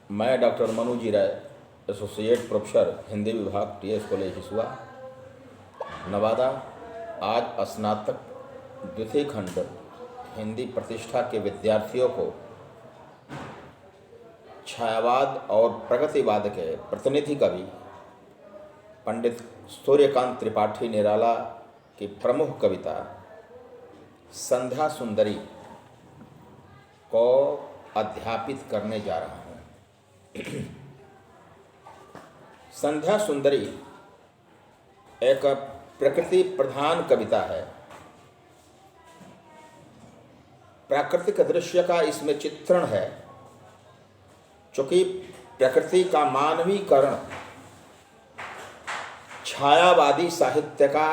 मैं डॉक्टर मनु जी राय, associate professor Hindi विभाग, TS college Hisua, Nawada. आज स्नातक द्वितीय खंड हिंदी प्रतिष्ठा के विद्यार्थियों को छायावाद और प्रगतिवाद के प्रतिनिधि कवि पंडित सूर्यकांत त्रिपाठी निराला की प्रमुख कविता संध्या सुंदरी को अध्यापित करने जा रहा हूँ। संध्या सुंदरी एक प्रकृति प्रधान कविता है। प्राकृतिक दृश्य का इसमें चित्रण है। चूंकि प्रकृति का मानवीकरण छायावादी साहित्य का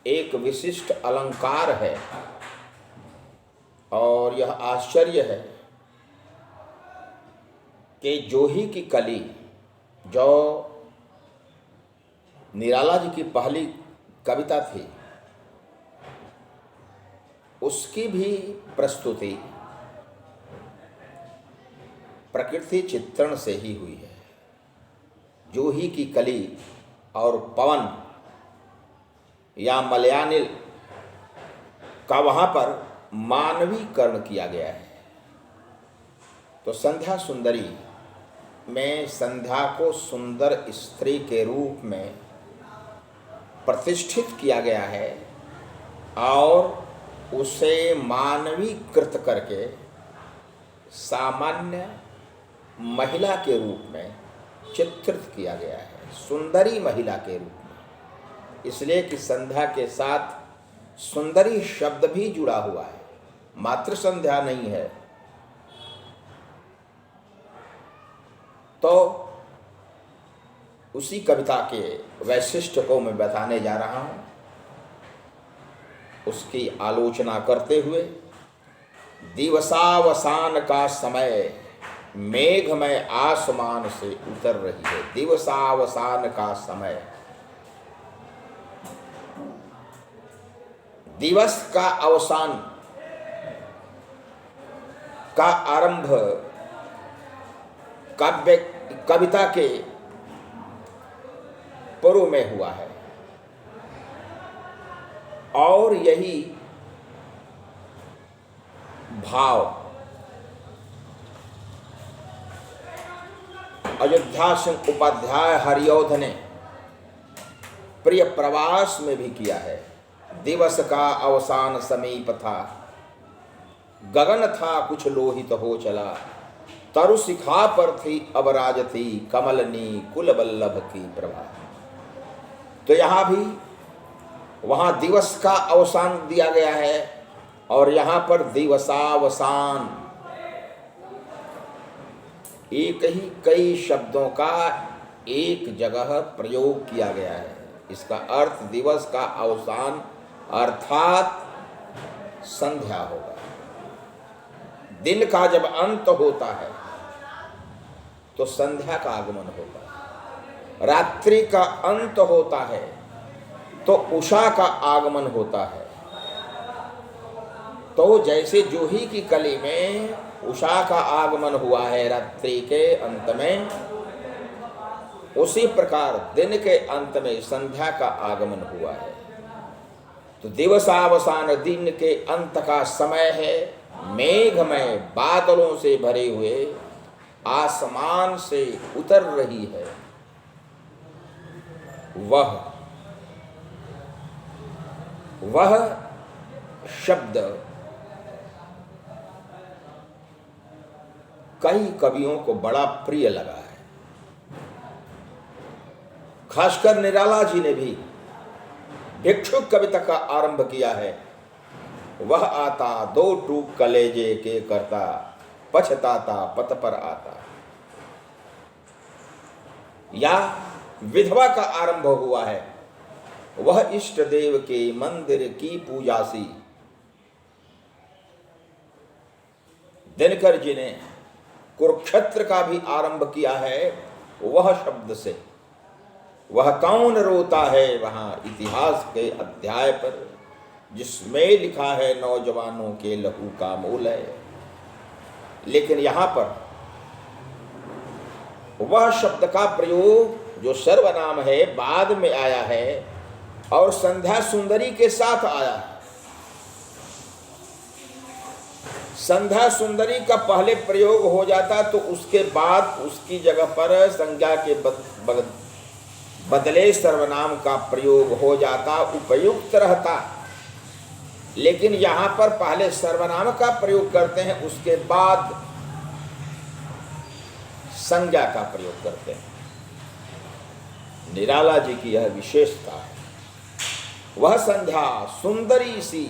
एक विशिष्ट अलंकार है और यह आश्चर्य है कि जोही की कली, जो निराला जी की पहली कविता थी, उसकी भी प्रस्तुति प्रकृति चित्रण से ही हुई है। जोही की कली और पवन या मलयानिल का वहाँ पर मानवीकरण किया गया है। तो संध्या सुंदरी में संध्या को सुंदर स्त्री के रूप में प्रतिष्ठित किया गया है और उसे मानवीकृत करके सामान्य महिला के रूप में चित्रित किया गया है, सुंदरी महिला के रूप में। इसलिए कि संध्या के साथ सुंदरी शब्द भी जुड़ा हुआ है, मात्र संध्या नहीं है। तो उसी कविता के वैशिष्ट को मैं बताने जा रहा हूँ। उसकी आलोचना करते हुए, दिवसावसान का समय मेघमय आसमान से उतर रही है। दिवसावसान का समय, दिवस का अवसान का आरंभ कविता के पूर्व में हुआ है और यही भाव अयोध्या सिंह उपाध्याय हरिऔध ने प्रिय प्रवास में भी किया है। दिवस का अवसान समीप था, गगन था कुछ लोहित हो चला, तरु शिखा पर थी अब राज थी, कमलनी कुल वल्लभ की प्रभा। तो यहाँ भी वहाँ दिवस का अवसान दिया गया है और यहाँ पर दिवसावसान, एक ही कई शब्दों का एक जगह प्रयोग किया गया है। इसका अर्थ दिवस का अवसान अर्थात संध्या होगा। दिन का जब अंत होता है तो संध्या का आगमन होगा। रात्रि का अंत होता है तो उषा का आगमन होता है। तो जैसे जूही की कली में उषा का आगमन हुआ है रात्रि के अंत में, उसी प्रकार दिन के अंत में संध्या का आगमन हुआ है। तो दिवसावसान दिन के अंत का समय है। मेघमय बादलों से भरे हुए आसमान से उतर रही है वह शब्द कई कवियों को बड़ा प्रिय लगा है। खासकर निराला जी ने भी भिक्षुक कविता का आरंभ किया है। वह आता दो टूक कलेजे के करता, पछताता पथ पर आता। या विधवा का आरंभ हुआ है। वह इष्ट देव के मंदिर की पूजासी। दिनकर जी ने कुरुक्षेत्र का भी आरंभ किया है वह शब्द से। वह कौन रोता है वहां इतिहास के अध्याय पर, जिसमें लिखा है नौजवानों के लहू का मोल है। लेकिन यहाँ पर वह शब्द का प्रयोग जो सर्वनाम है बाद में आया है और संध्या सुंदरी के साथ आया है। संध्या सुंदरी का पहले प्रयोग हो जाता तो उसके बाद उसकी जगह पर संज्ञा के बदले सर्वनाम का प्रयोग हो जाता, उपयुक्त रहता। लेकिन यहां पर पहले सर्वनाम का प्रयोग करते हैं, उसके बाद संज्ञा का प्रयोग करते हैं। निराला जी की यह विशेषता है। वह संध्या सुंदरी सी,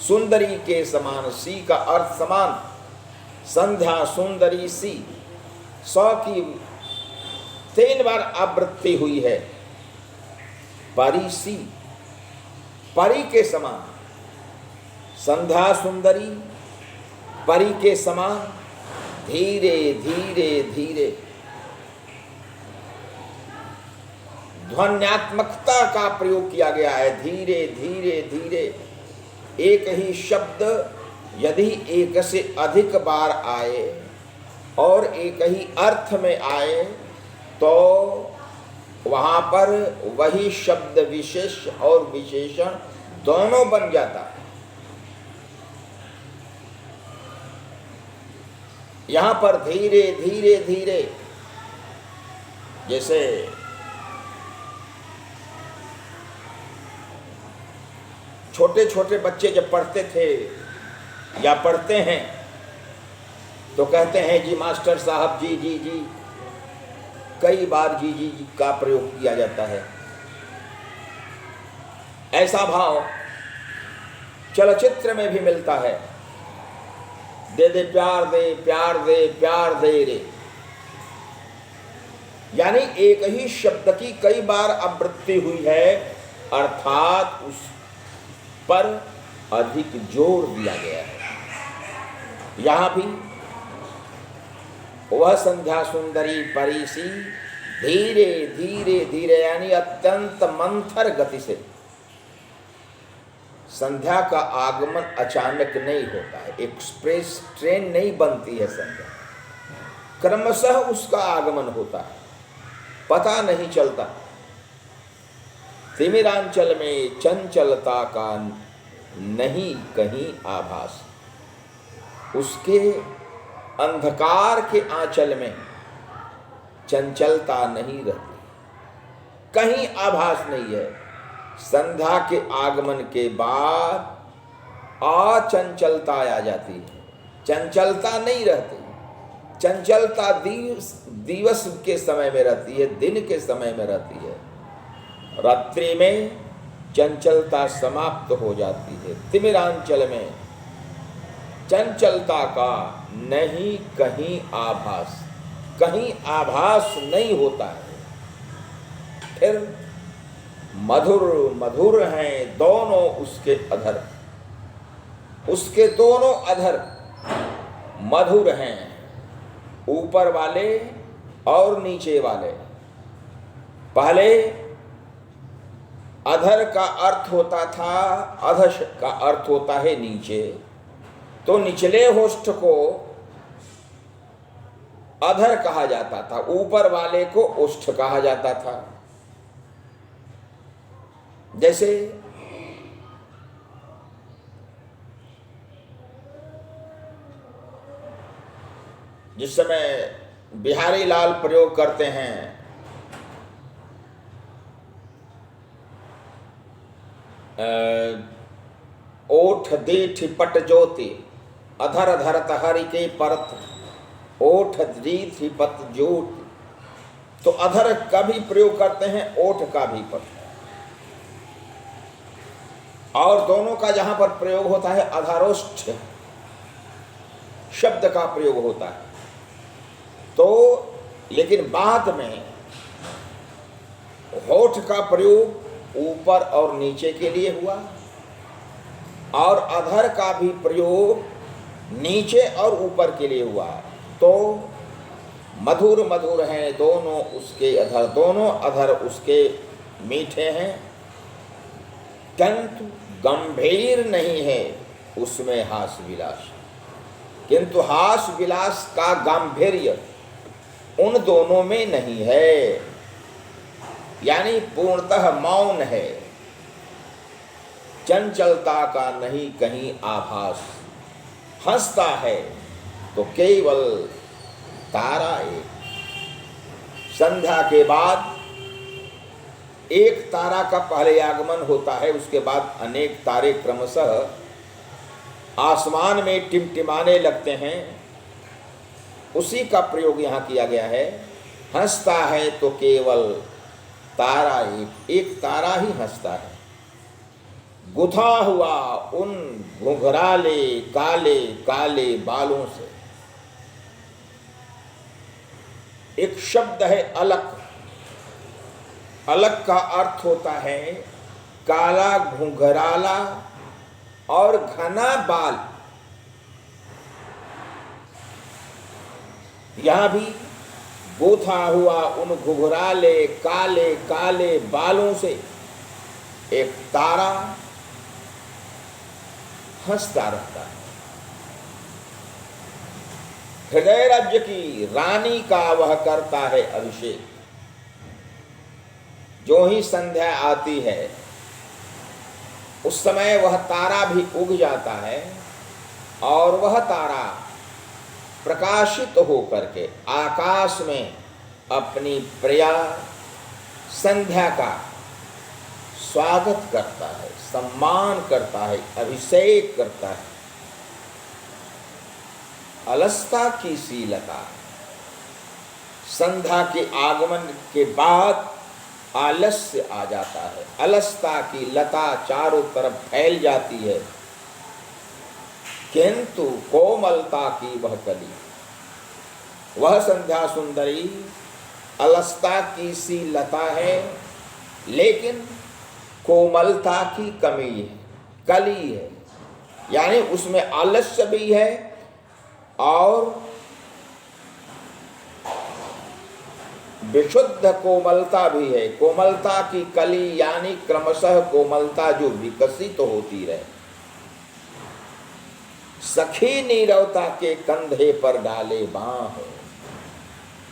सुंदरी के समान, सी का अर्थ समान, संध्या सुंदरी सी, 100 की 3 बार आवृत्ति हुई है। परी सी, परी के समान, संध्या सुंदरी परी के समान, धीरे धीरे धीरे। ध्वन्यात्मकता का प्रयोग किया गया है, धीरे धीरे धीरे। एक ही शब्द यदि एक से अधिक बार आए और एक ही अर्थ में आए तो वहां पर वही शब्द विशेष और विशेषण दोनों बन जाता है। यहां पर धीरे धीरे धीरे, जैसे छोटे छोटे बच्चे जब पढ़ते थे या पढ़ते हैं तो कहते हैं जी मास्टर साहब जी जी जी, कई बार जी जी जी का प्रयोग किया जाता है। ऐसा भाव चलचित्र में भी मिलता है, दे दे प्यार दे प्यार दे प्यार दे रे। यानी एक ही शब्द की कई बार आवृत्ति हुई है, अर्थात उस पर अधिक जोर दिया गया है। यहां भी वह संध्या सुंदरी परी सी, धीरे धीरे धीरे, यानी अत्यंत मंथर गति से। संध्या का आगमन अचानक नहीं होता है, एक्सप्रेस ट्रेन नहीं बनती है संध्या, क्रमशः उसका आगमन होता है, पता नहीं चलता। तिमिरांचल में चंचलता का नहीं कहीं आभास, उसके अंधकार के आंचल में चंचलता नहीं रहती, कहीं आभास नहीं है। संध्या के आगमन के बाद अचंचलता आ जाती है, चंचलता नहीं रहती। चंचलता दिवस के समय में रहती है, दिन के समय में रहती है, रात्रि में चंचलता समाप्त हो जाती है। तिमिरांचल में चंचलता का नहीं कहीं आभास, कहीं आभास नहीं होता है। फिर मधुर मधुर हैं दोनों उसके अधर, उसके दोनों अधर मधुर हैं, ऊपर वाले और नीचे वाले। पहले अधर का अर्थ होता था, अधश का अर्थ होता है नीचे, तो निचले होष्ठ को अधर कहा जाता था, ऊपर वाले को ओष्ठ कहा जाता था। जैसे जिस समय बिहारी लाल प्रयोग करते हैं ओठ दीठ पट ज्योति, अधर धरत हरि के परत, ओठ दीठ पट ज्योति, तो अधर का भी प्रयोग करते हैं, ओठ का भी पट, और दोनों का जहां पर प्रयोग होता है अधरोष्ठ शब्द का प्रयोग होता है। तो लेकिन बाद में होठ का प्रयोग ऊपर और नीचे के लिए हुआ, और अधर का भी प्रयोग नीचे और ऊपर के लिए हुआ। तो मधुर मधुर हैं दोनों उसके अधर, दोनों अधर उसके मीठे हैं, किंतु गंभीर नहीं है उसमें हास विलास। किंतु हास विलास का गांधीर्य उन दोनों में नहीं है, यानी पूर्णतः मौन है, चंचलता का नहीं कहीं आभास। हंसता है तो केवल तारा एक। संध्या के बाद एक तारा का पहले आगमन होता है, उसके बाद अनेक तारे क्रमशः आसमान में टिमटिमाने लगते हैं। उसी का प्रयोग यहाँ किया गया है। हंसता है तो केवल तारा एक तारा ही हंसता है। गुथा हुआ उन घुंघराले काले काले बालों से। एक शब्द है अलक। अलक का अर्थ होता है काला घुंघराला और घना बाल। यहां भी गोथा हुआ उन घुघराले काले काले बालों से एक तारा हंसता रहता है। हृदय राज्य की रानी का वह करता है अभिषेक। जो ही संध्या आती है उस समय वह तारा भी उग जाता है और वह तारा प्रकाशित होकर के आकाश में अपनी प्रिया संध्या का स्वागत करता है, सम्मान करता है, अभिषेक करता है। अलसता की सी लता। संध्या के आगमन के बाद आलस्य आ जाता है। अलसता की लता चारों तरफ फैल जाती है, किंतु कोमलता की वह कली, वह संध्या सुंदरी अलसता की सी लता है, लेकिन कोमलता की कमी है, कली है। यानी उसमें आलस्य भी है और विशुद्ध कोमलता भी है। कोमलता की कली यानी क्रमशः कोमलता जो विकसित होती रहे। सखी नीरवता के कंधे पर डाले बाह।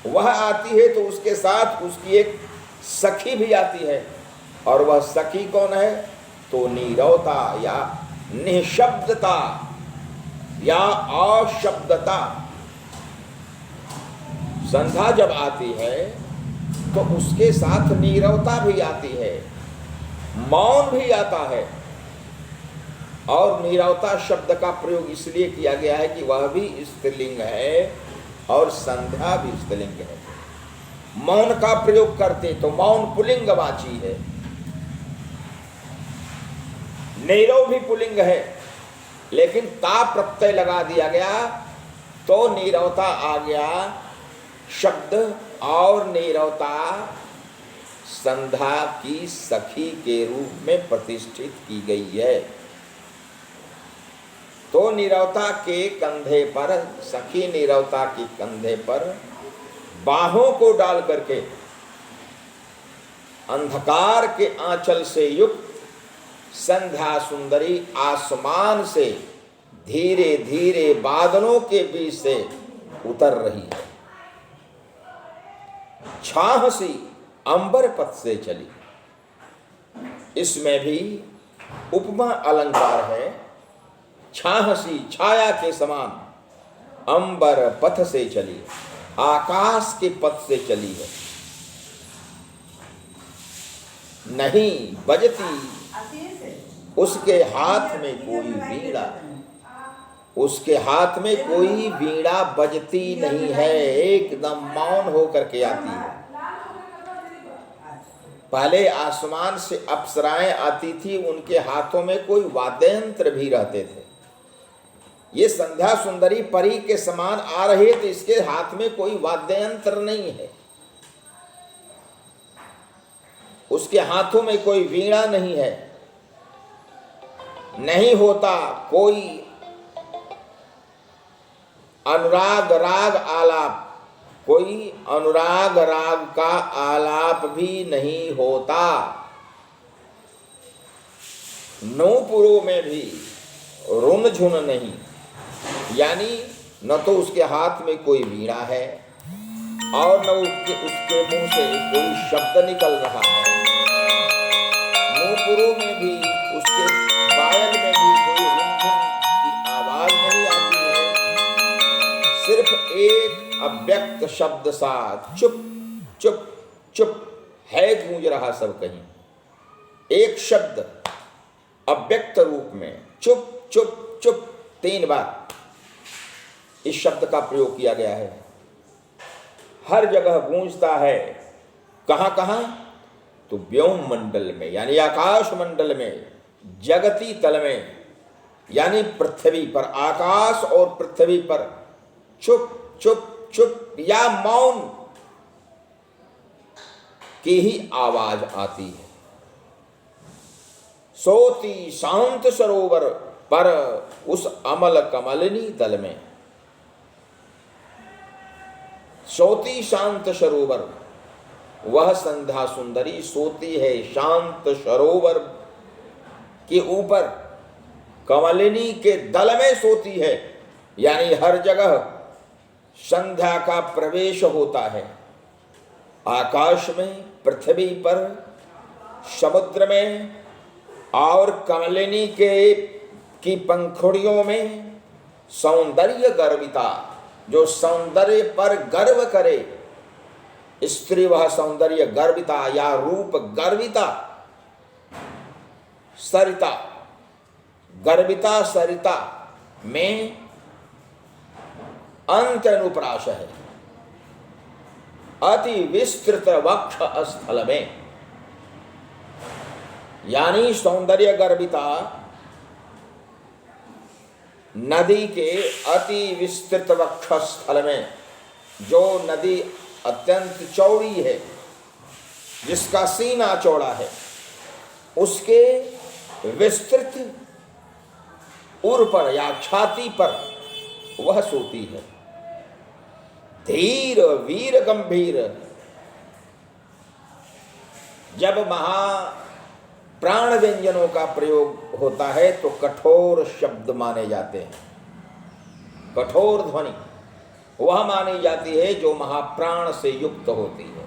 वह आती है तो उसके साथ उसकी एक सखी भी आती है, और वह सखी कौन है? तो नीरवता या निःशब्दता या अशब्दता। संध्या जब आती है तो उसके साथ नीरवता भी आती है, मौन भी आता है। और नीरवता शब्द का प्रयोग इसलिए किया गया है कि वह भी स्त्रीलिंग है और संध्या भी स्त्रीलिंग है। मौन का प्रयोग करते तो मौन पुल्लिंगवाची है, नीरव भी पुल्लिंग है, लेकिन ता प्रत्यय लगा दिया गया तो नीरवता आ गया शब्द। और नीरवता संध्या की सखी के रूप में प्रतिष्ठित की गई है। तो नीरवता के कंधे पर, सखी नीरवता के कंधे पर बाहों को डाल करके अंधकार के आंचल से युक्त संध्या सुंदरी आसमान से धीरे धीरे बादलों के बीच से उतर रही है। छाह सी अंबर पथ से चली। इसमें भी उपमा अलंकार है। छाह सी छाया के समान अंबर पथ से चली, आकाश के पथ से चली है। नहीं बजती उसके हाथ में कोई वीणा, उसके हाथ में कोई वीणा बजती नहीं है, एकदम मौन होकर के आती है। पहले आसमान से अप्सराएं आती थी, उनके हाथों में कोई वाद्य यंत्र भी रहते थे। ये संध्या सुंदरी परी के समान आ रही है तो इसके हाथ में कोई वाद्य यंत्र नहीं है, उसके हाथों में कोई वीणा नहीं है, नहीं होता कोई अनुराग राग आलाप, कोई अनुराग राग का आलाप भी नहीं होता। नूपुरों में भी रुन झुन नहीं, यानी न तो उसके हाथ में कोई वीणा है और न उसके मुंह से कोई शब्द निकल रहा है, नूपुरों में भी, उसके पायल में भी कोई रुनझुन की आवाज नहीं आती है। सिर्फ एक अव्यक्त शब्द सा चुप चुप चुप है गूंज रहा सब कहीं। एक शब्द अव्यक्त रूप में चुप चुप चुप 3 बार इस शब्द का प्रयोग किया गया है। हर जगह गूंजता है। कहां कहां? तो व्योम मंडल में यानी आकाश मंडल में, जगती तल में यानी पृथ्वी पर, आकाश और पृथ्वी पर चुप चुप चुप या मौन की ही आवाज आती है। सोती शांत सरोवर पर उस अमल कमलिनी तल में। सोती शांत सरोवर, वह संध्या सुंदरी सोती है शांत सरोवर के ऊपर, कमलिनी के दल में सोती है। यानी हर जगह संध्या का प्रवेश होता है। आकाश में, पृथ्वी पर, समुद्र में और कमलिनी की पंखुड़ियों में सौंदर्य गर्विता, जो सौंदर्य पर गर्व करे, स्त्री वह सौंदर्य गर्विता या रूप गर्विता, सरिता, गर्विता सरिता में अंत अनुप्राश है। अति विस्तृत वक्ष स्थल में, यानी सौंदर्य गर्विता नदी के अति विस्तृत वक्ष स्थल में, जो नदी अत्यंत चौड़ी है, जिसका सीना चौड़ा है, उसके विस्तृत उर पर या छाती पर वह सोती है। धीर वीर गंभीर, जब प्राण व्यंजनों का प्रयोग होता है तो कठोर शब्द माने जाते हैं। कठोर ध्वनि वह मानी जाती है जो महाप्राण से युक्त होती है,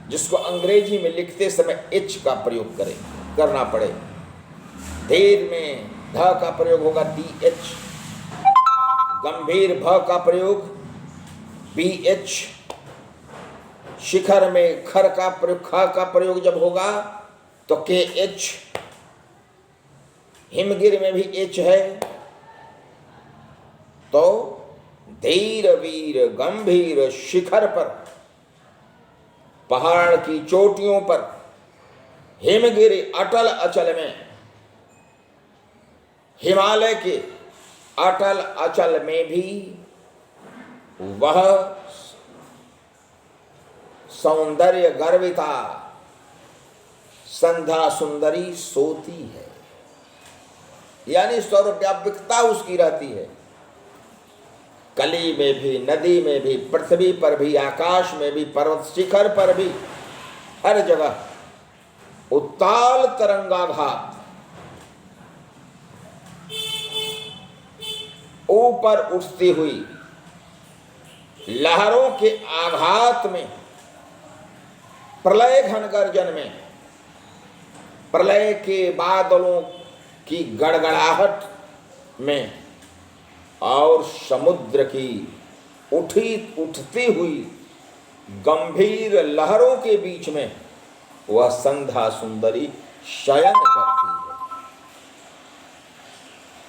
जिसको अंग्रेजी में लिखते समय एच का प्रयोग करना पड़े। धीर में ध का प्रयोग होगा DH, गंभीर भ का प्रयोग BH, शिखर में खर का प्रयोग, ख का प्रयोग जब होगा तो KH, हिमगिर में भी H है। तो धीर वीर गंभीर शिखर पर, पहाड़ की चोटियों पर, हिमगिर अटल अचल में, हिमालय के अटल अचल में भी वह सौंदर्य गर्विता संध्या सुंदरी सोती है। यानी सर्वव्यापकता उसकी रहती है। कली में भी, नदी में भी, पृथ्वी पर भी, आकाश में भी, पर्वत शिखर पर भी, हर जगह उत्ताल तरंगाघात, ऊपर उठती हुई लहरों के आघात में, प्रलय घन गर्जन में, प्रलय के बादलों की गड़गड़ाहट में और समुद्र की उठती हुई गंभीर लहरों के बीच में वह संध्या सुंदरी शयन करती है।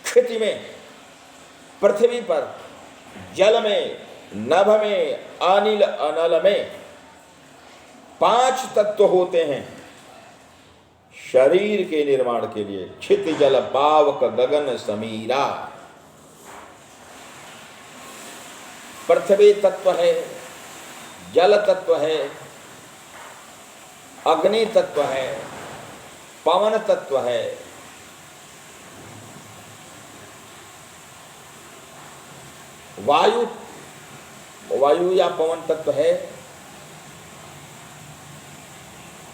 क्षिति में, पृथ्वी पर, जल में, नभ में, अनिल अनल में 5 तत्व होते हैं शरीर के निर्माण के लिए। क्षिति जल पावक गगन समीरा। पृथ्वी तत्व है, जल तत्व है, अग्नि तत्व है, पवन तत्व है, वायु या पवन तत्व है।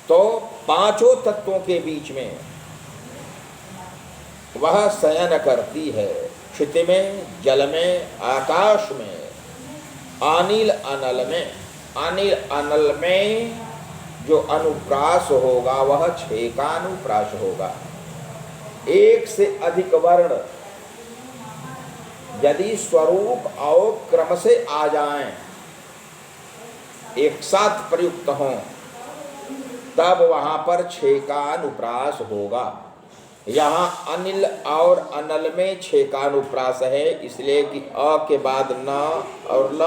तो 5 तत्वों के बीच में वह शयन करती है। क्षिति में, जल में, आकाश में, अनिल अनल में। अनिल अनल में जो अनुप्रास होगा वह 6 का अनुप्रास होगा। एक से अधिक वर्ण यदि स्वरूप और क्रम से आ जाएं, एक साथ प्रयुक्त हों, तब वहां पर 6 का अनुप्रास होगा। यहाँ अनिल और अनल में 6 का अनुप्रास है, इसलिए कि अ के बाद न और ल,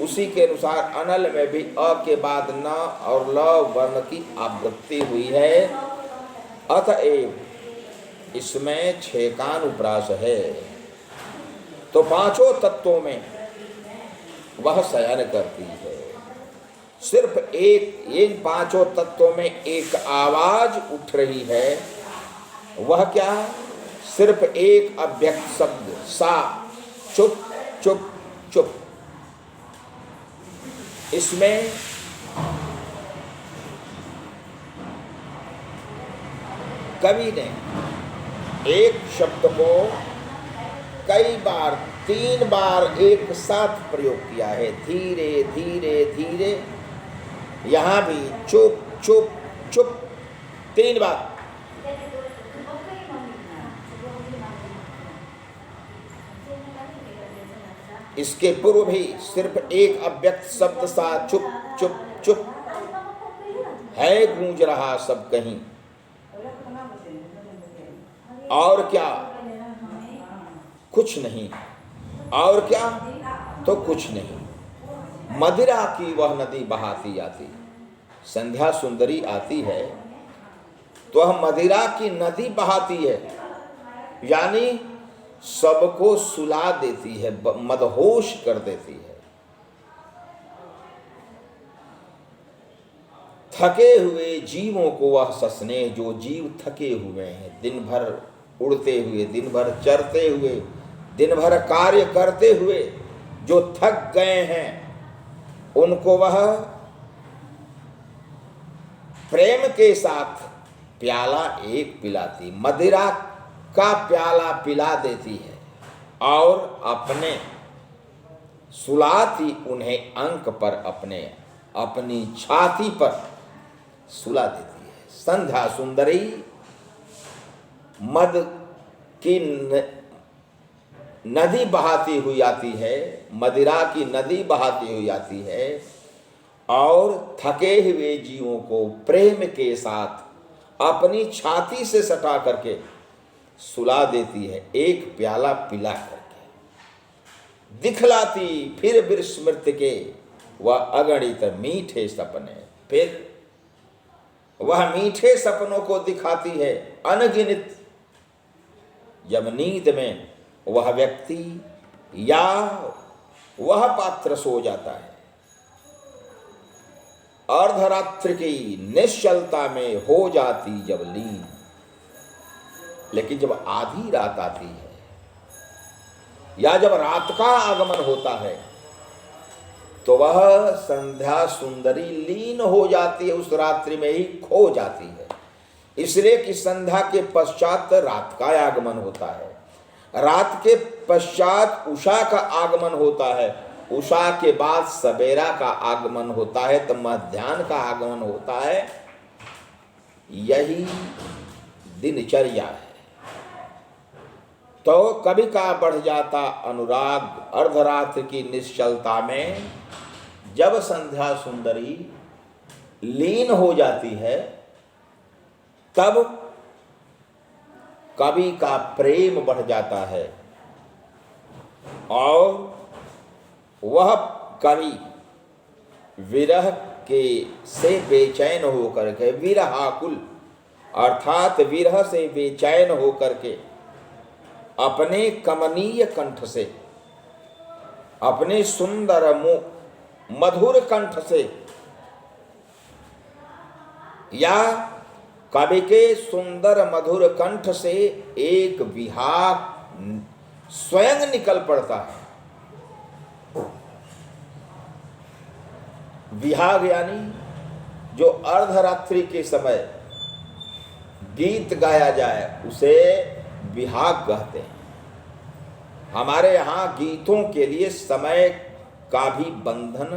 उसी के अनुसार अनल में भी अ के बाद न और ल वर्ण की आवृत्ति हुई है, अतएव इसमें 6 का अनुप्रास है। तो पांचों तत्वों में वह शयन करती है। सिर्फ एक, इन पांचों तत्वों में एक आवाज उठ रही है, वह क्या? सिर्फ एक अव्यक्त शब्द सा, चुप चुप चुप। इसमें कवि ने एक शब्द को कई बार, 3 बार एक साथ प्रयोग किया है, धीरे धीरे धीरे। यहां भी चुप चुप चुप 3 बार। इसके पूर्व भी सिर्फ एक अव्यक्त शब्द सा, चुप चुप चुप है, गूंज रहा सब कहीं। और क्या? कुछ नहीं। और क्या? तो कुछ नहीं। मदिरा की वह नदी बहाती आती, संध्या सुंदरी आती है तो वह मदिरा की नदी बहाती है, यानी सबको सुला देती है, मदहोश कर देती है। थके हुए जीवों को वह सस्नेह, जो जीव थके हुए हैं, दिन भर उड़ते हुए, दिन भर चरते हुए, दिन भर कार्य करते हुए जो थक गए हैं, उनको वह प्रेम के साथ प्याला एक पिलाती, मदिरा का प्याला पिला देती है और अपने सुलाती उन्हें अंक पर, अपनी छाती पर सुला देती है। संध्या सुंदरी मद की नदी बहाती हुई आती है, मदिरा की नदी बहाती हुई आती है और थके हुए जीवों को प्रेम के साथ अपनी छाती से सटा करके सुला देती है, एक प्याला पिला करके। दिखलाती फिर विस्मृत के वह अगणित मीठे सपने, फिर वह मीठे सपनों को दिखाती है अनगिनत। जब नींद में वह व्यक्ति या वह पात्र सो जाता है, अर्धरात्रि की निश्चलता में हो जाती जब लीन, लेकिन जब आधी रात आती है या जब रात का आगमन होता है तो वह संध्या सुंदरी लीन हो जाती है, उस रात्रि में ही खो जाती है। इसलिए कि संध्या के पश्चात रात का आगमन होता है, रात के पश्चात उषा का आगमन होता है, उषा के बाद सवेरा का आगमन होता है, तो मध्याह्न का आगमन होता है। यही दिनचर्या है। तो कभी का बढ़ जाता अनुराग अर्धरात्रि की निश्चलता में, जब संध्या सुंदरी लीन हो जाती है तब कवि का प्रेम बढ़ जाता है और वह कवि विरह के से बेचैन होकर के, विरहाकुल अर्थात विरह से बेचैन होकर के अपने कमनीय कंठ से, अपने सुंदर मधुर कंठ से या कवि के सुंदर मधुर कंठ से एक विहाग स्वयं निकल पड़ता है। विहाग यानी जो अर्धरात्रि के समय गीत गाया जाए उसे विहाग कहते हैं। हमारे यहाँ गीतों के लिए समय का भी बंधन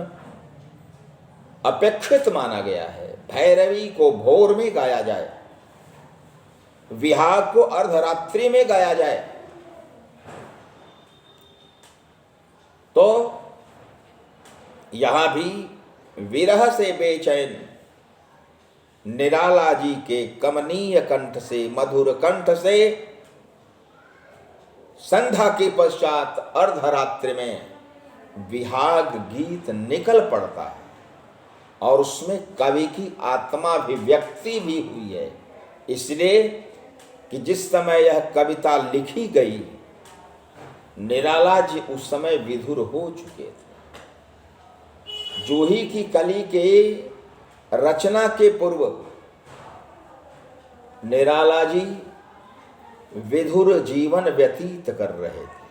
अपेक्षित माना गया है। भैरवी को भोर में गाया जाए, विहाग को अर्धरात्रि में गाया जाए, तो यहां भी विरह से बेचैन निराला जी के कमनीय कंठ से, मधुर कंठ से संध्या के पश्चात अर्धरात्रि में विहाग गीत निकल पड़ता है और उसमें कवि की आत्माभिव्यक्ति भी हुई है। इसलिए कि जिस समय यह कविता लिखी गई, निराला जी उस समय विधुर हो चुके थे। जूही की कली के रचना के पूर्व निराला जी विधुर जीवन व्यतीत कर रहे थे।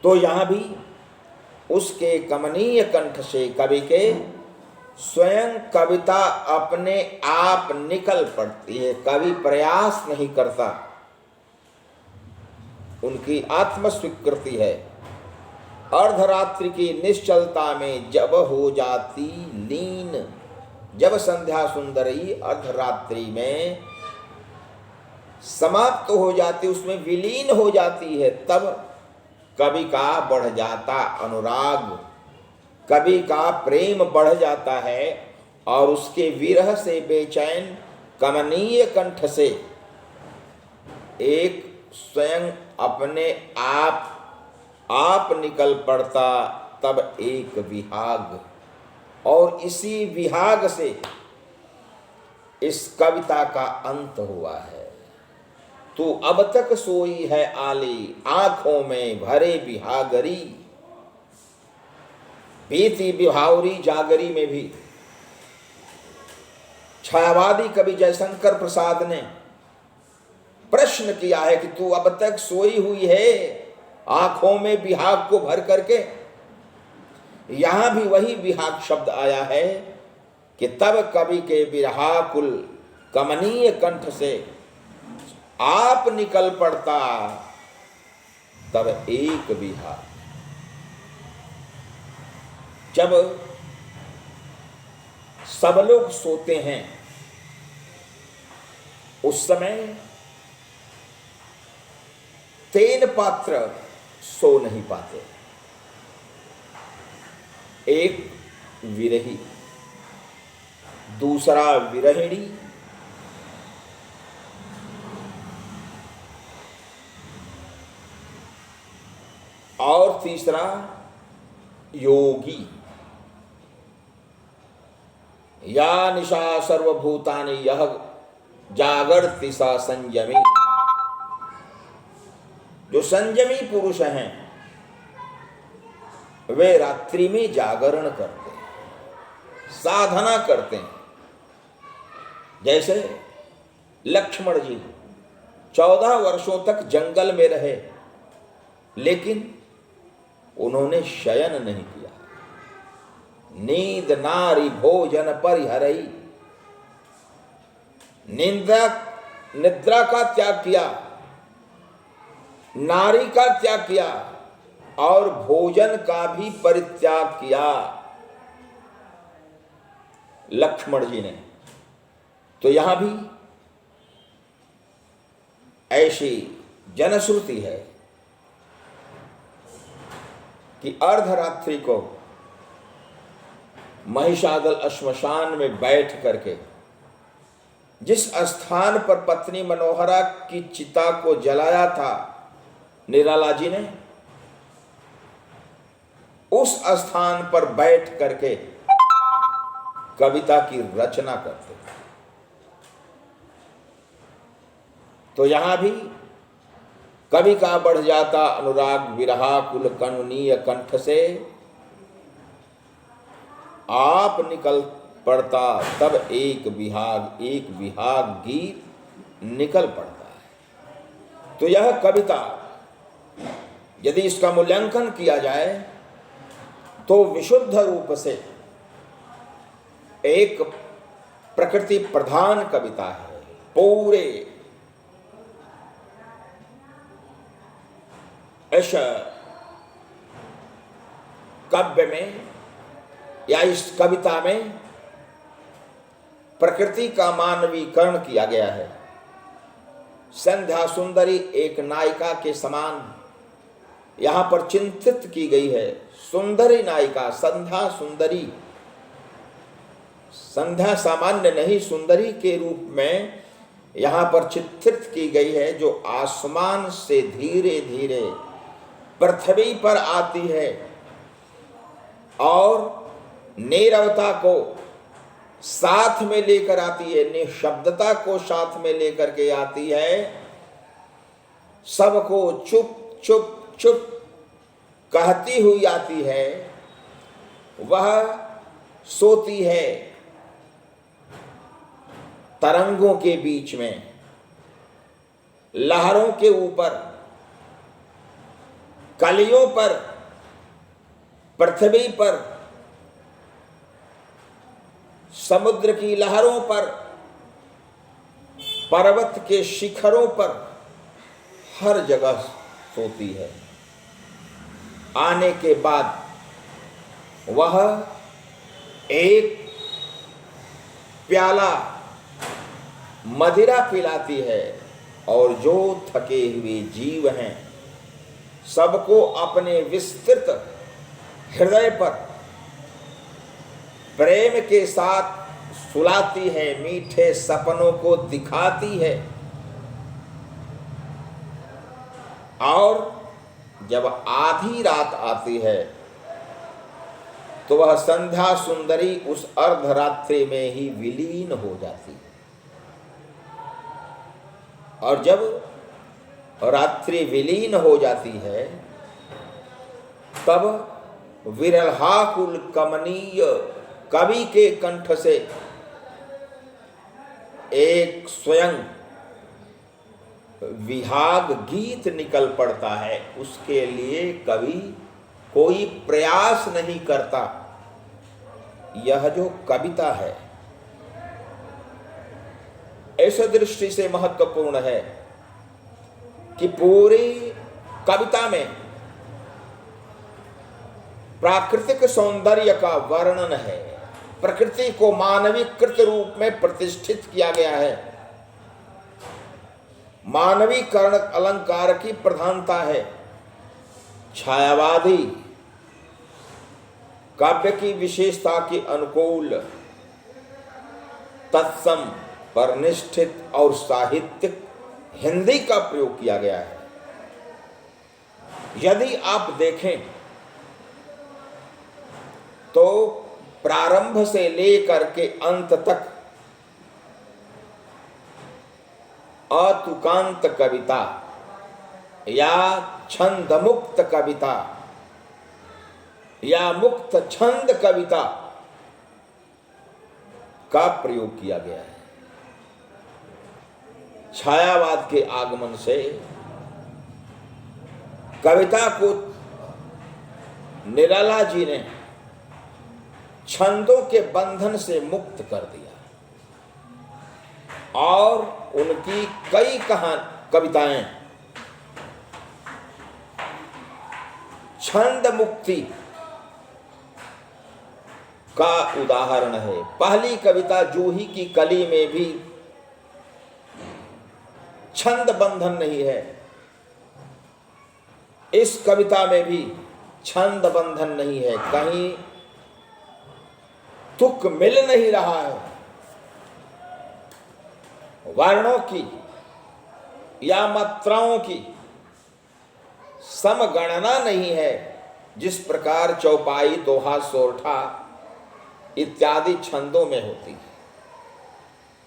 तो यहां भी उसके कमनीय कंठ से कवि के स्वयं कविता अपने आप निकल पड़ती है। कवि प्रयास नहीं करता, उनकी आत्मस्वीकृति है। अर्धरात्रि की निश्चलता में जब हो जाती लीन, जब संध्या सुंदरी अर्धरात्रि में समाप्त हो जाती, उसमें विलीन हो जाती है, तब कवि का बढ़ जाता अनुराग, कवि का प्रेम बढ़ जाता है और उसके विरह से बेचैन कमनीय कंठ से एक स्वयं अपने आप निकल पड़ता, तब एक विहाग। और इसी विहाग से इस कविता का अंत हुआ है। तू अब तक सोई है आली, आंखों में भरे बिहागरी। बीती बिहावरी जागरी में भी छायावादी कवि जयशंकर प्रसाद ने प्रश्न किया है कि तू अब तक सोई हुई है आंखों में बिहाग को भर करके। यहां भी वही विहाग शब्द आया है कि तब कवि के विरहाकुल कमनीय कंठ से आप निकल पड़ता, तब एक विहाग। जब सब लोग सोते हैं उस समय 3 पात्र सो नहीं पाते। एक विरही, दूसरा विरहिणी, और तीसरा योगी। या निशा सर्वभूतानि यह जागर्ति सा संयमी। जो संयमी पुरुष हैं वे रात्रि में जागरण करते हैं, साधना करते हैं। जैसे लक्ष्मण जी 14 वर्षों तक जंगल में रहे, लेकिन उन्होंने शयन नहीं किया। नींद नारी भोजन परिहरई, निद्रा का त्याग किया, नारी का त्याग किया और भोजन का भी परित्याग किया लक्ष्मण जी ने। तो यहां भी ऐसी जनश्रुति है कि अर्धरात्रि को महिषादल श्मशान में बैठ करके जिस स्थान पर पत्नी मनोहरा की चिता को जलाया था निराला जी ने, उस स्थान पर बैठ करके कविता की रचना करते थे। तो यहां भी कवि का बढ़ जाता अनुराग विरहाकुल कनुनीय कंठ से आप निकल पड़ता, तब एक विहाग गीत निकल पड़ता है। तो यह कविता यदि इसका मूल्यांकन किया जाए तो विशुद्ध रूप से एक प्रकृति प्रधान कविता है। पूरे इस काव्य में या इस कविता में प्रकृति का मानवीकरण किया गया है। संध्या सुंदरी एक नायिका के समान यहां पर चिंतित की गई है। सुंदरी नायिका, संध्या सुंदरी, संध्या सामान्य नहीं, सुंदरी के रूप में यहां पर चित्रित की गई है, जो आसमान से धीरे धीरे पृथ्वी पर आती है और नीरवता को साथ में लेकर आती है, निशब्दता को साथ में लेकर के आती है, सबको चुप चुप चुप कहती हुई आती है। वह सोती है तरंगों के बीच में, लहरों के ऊपर, कलियों पर, पृथ्वी पर, समुद्र की लहरों पर, पर्वत के शिखरों पर, हर जगह सोती है। आने के बाद वह एक प्याला मदिरा पिलाती है और जो थके हुए जीव हैं सबको अपने विस्तृत हृदय पर प्रेम के साथ सुलाती है, मीठे सपनों को दिखाती है। और जब आधी रात आती है तो वह संध्या सुंदरी उस अर्धरात्रि में ही विलीन हो जाती है। और जब रात्रि विलीन हो जाती है तब विरहाकुल कमनीय कवि के कंठ से एक स्वयं विहाग गीत निकल पड़ता है। उसके लिए कवि कोई प्रयास नहीं करता। यह जो कविता है इस दृष्टि से महत्वपूर्ण है कि पूरी कविता में प्राकृतिक सौंदर्य का वर्णन है। प्रकृति को मानवीकृत रूप में प्रतिष्ठित किया गया है। मानवीकरण अलंकार की प्रधानता है। छायावादी काव्य की विशेषता के अनुकूल तत्सम पर निष्ठित और साहित्यिक हिंदी का प्रयोग किया गया है। यदि आप देखें तो प्रारंभ से लेकर के अंत तक अतुकांत कविता या छंद मुक्त कविता या मुक्त छंद कविता का प्रयोग किया गया है। छायावाद के आगमन से कविता को निराला जी ने छंदों के बंधन से मुक्त कर दिया और उनकी कई कविताएं छंद मुक्ति का उदाहरण है। पहली कविता जूही की कली में भी छंद बंधन नहीं है। इस कविता में भी छंद बंधन नहीं है। कहीं तुक मिल नहीं रहा है। वर्णों की या मात्राओं की समगणना नहीं है, जिस प्रकार चौपाई, दोहा, सोरठा इत्यादि छंदों में होती है।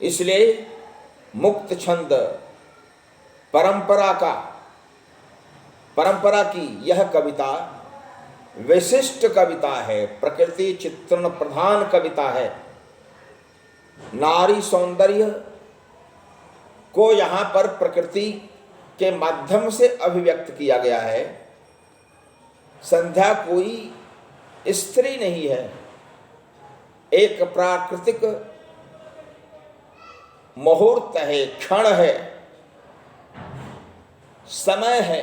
इसलिए मुक्त छंद परंपरा की यह कविता विशिष्ट कविता है। प्रकृति चित्रण प्रधान कविता है। नारी सौंदर्य को यहाँ पर प्रकृति के माध्यम से अभिव्यक्त किया गया है। संध्या कोई स्त्री नहीं है, एक प्राकृतिक मुहूर्त है, क्षण है, समय है।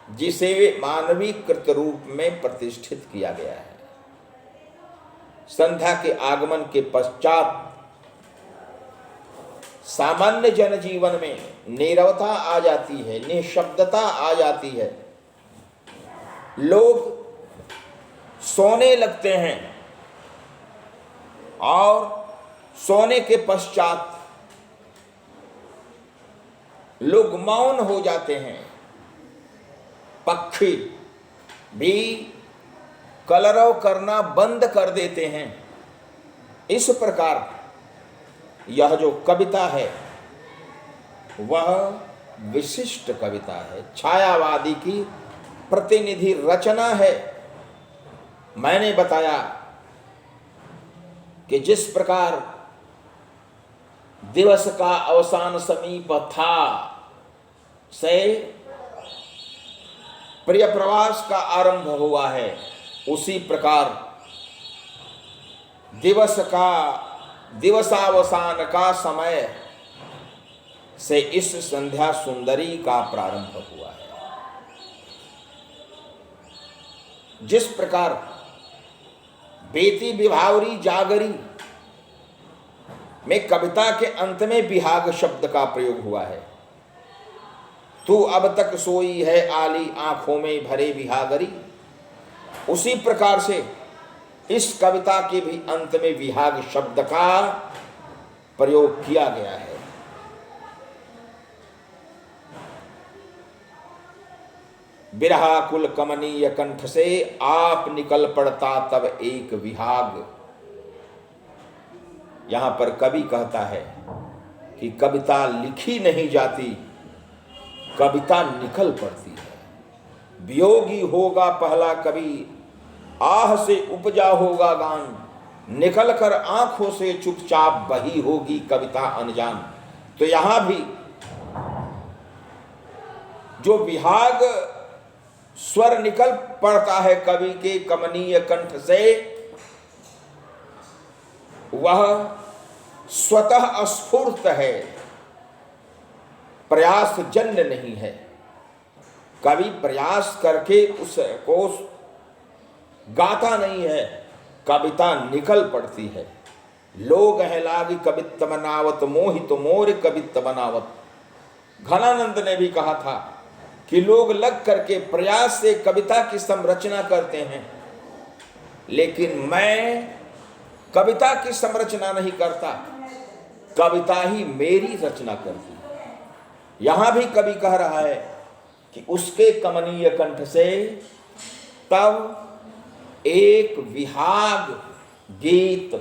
जिसे मानवीकृत रूप में प्रतिष्ठित किया गया है। संध्या के आगमन के पश्चात सामान्य जनजीवन में नीरवता आ जाती है, निशब्दता आ जाती है। लोग सोने लगते हैं और सोने के पश्चात लोग मौन हो जाते हैं। पक्षी भी कलरव करना बंद कर देते हैं। इस प्रकार यह जो कविता है वह विशिष्ट कविता है, छायावादी की प्रतिनिधि रचना है। मैंने बताया कि जिस प्रकार दिवस का अवसान समीप था से प्रिय प्रवास का आरंभ हुआ है, उसी प्रकार दिवसावसान का समय से इस संध्या सुंदरी का प्रारंभ हुआ है। जिस प्रकार बेटी विभावरी जागरी में कविता के अंत में विहाग शब्द का प्रयोग हुआ है। तू अब तक सोई है आली आंखों में भरे विहागरी, उसी प्रकार से इस कविता के भी अंत में विहाग शब्द का प्रयोग किया गया है। बिरहाकुल कमनीय कंठ से आप निकल पड़ता तब एक विहाग। यहां पर कवि कहता है कि कविता लिखी नहीं जाती, कविता निकल पड़ती है। वियोगी होगा पहला कवि, आह से उपजा होगा गान, निकल कर आंखों से चुपचाप बही होगी कविता अनजान। तो यहां भी जो विहाग स्वर निकल पड़ता है कवि के कमनीय कंठ से, वह स्वतः स्फूर्त है, प्रयास जन्य नहीं है। कवि प्रयास करके उसको गाता नहीं है, कविता निकल पड़ती है। लोग हैं लागी कवित्त बनावत, मोहित मोर कवित्त बनावत। घनानंद ने भी कहा था कि लोग लग करके प्रयास से कविता की संरचना करते हैं, लेकिन मैं कविता की संरचना नहीं करता, कविता ही मेरी रचना करती है। यहां भी कवि कह रहा है कि उसके कमनीय कंठ से तब एक विहाग गीत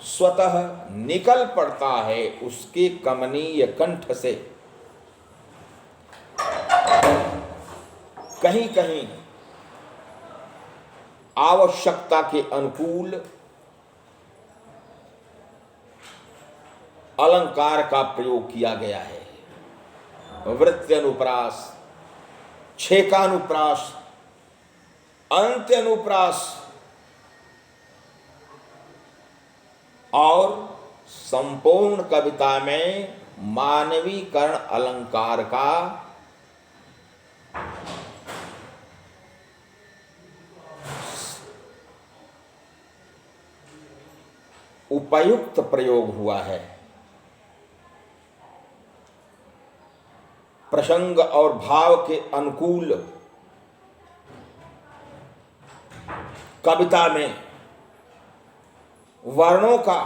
स्वतः निकल पड़ता है उसके कमनीय कंठ से। कहीं कहीं आवश्यकता के अनुकूल अलंकार का प्रयोग किया गया है। वृत्त्यनुप्रास, छेकानुप्रास, अंत्यनुप्रास और संपूर्ण कविता में मानवीकरण अलंकार का उपयुक्त प्रयोग हुआ है। प्रसंग और भाव के अनुकूल कविता में वर्णों का,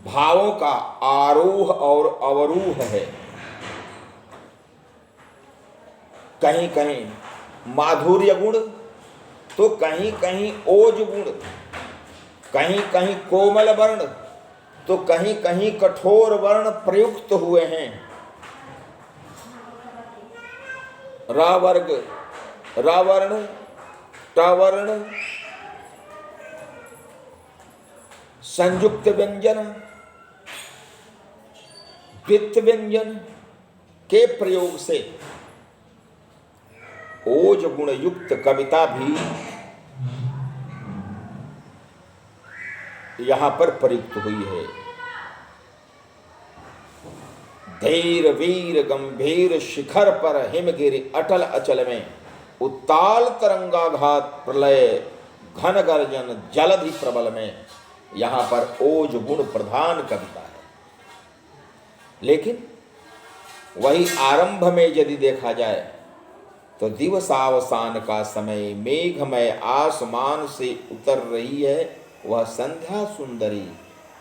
भावों का आरोह और अवरोह है। कहीं कहीं माधुर्य गुण तो कहीं कहीं ओज गुण, कहीं कहीं कोमल वर्ण तो कहीं कहीं कठोर वर्ण प्रयुक्त हुए हैं। रावर्ग, रावर्ण, टावर्ण, संयुक्त व्यंजन, द्वित्व व्यंजन के प्रयोग से ओज गुण युक्त कविता भी यहां पर प्रयुक्त हुई है। धीर वीर गंभीर शिखर पर हिमगिरि अटल अचल में उत्ताल तरंगाघात प्रलय घन गर्जन जलधि प्रबल में, यहां पर ओज गुण प्रधान कविता है। लेकिन वही आरंभ में यदि देखा जाए तो दिवसावसान का समय मेघमय आसमान से उतर रही है वह संध्या सुंदरी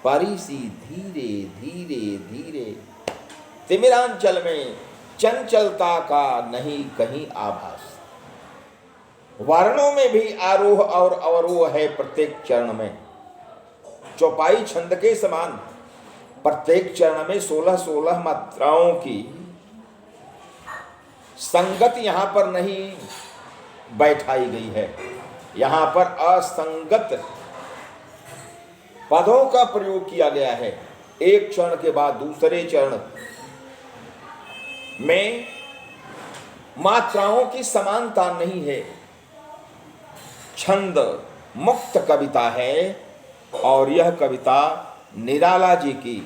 परिसी धीरे धीरे धीरे। तिमिरांचल में चंचलता का नहीं कहीं आभास। वर्णों में भी आरोह और अवरोह है प्रत्येक चरण में। चौपाई छंद के समान प्रत्येक चरण में 16-16 मात्राओं की संगत यहां पर नहीं बैठाई गई है। यहां पर असंगत पदों का प्रयोग किया गया है। एक चरण के बाद दूसरे चरण में मात्राओं की समानता नहीं है। छंद मुक्त कविता है और यह कविता निराला जी की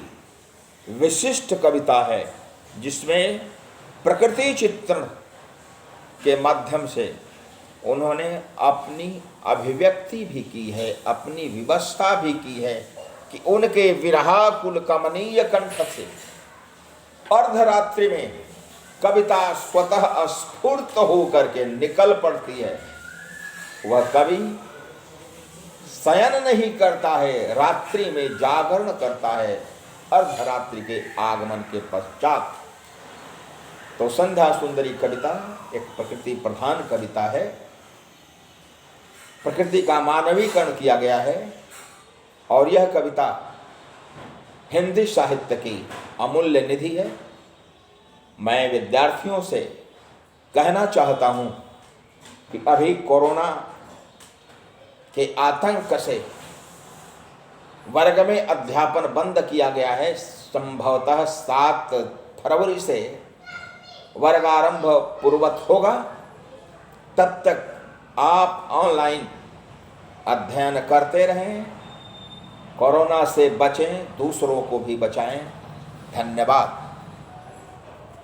विशिष्ट कविता है, जिसमें प्रकृति चित्रण के माध्यम से उन्होंने अपनी अभिव्यक्ति भी की है, अपनी विवस्था भी की है कि उनके विरहाकुल कमनीय कंठ से अर्धरात्रि में कविता स्वतः स्फूर्त होकर के निकल पड़ती है। वह कवि शयन नहीं करता है, रात्रि में जागरण करता है अर्धरात्रि के आगमन के पश्चात। तो संध्या सुंदरी कविता एक प्रकृति प्रधान कविता है। प्रकृति का मानवीकरण किया गया है और यह कविता हिंदी साहित्य की अमूल्य निधि है। मैं विद्यार्थियों से कहना चाहता हूं कि अभी कोरोना के आतंक से वर्ग में अध्यापन बंद किया गया है। संभवतः 7 फरवरी से वर्गारंभ पूर्वत होगा। तब तक आप ऑनलाइन अध्ययन करते रहें, कोरोना से बचें, दूसरों को भी बचाएं। धन्यवाद।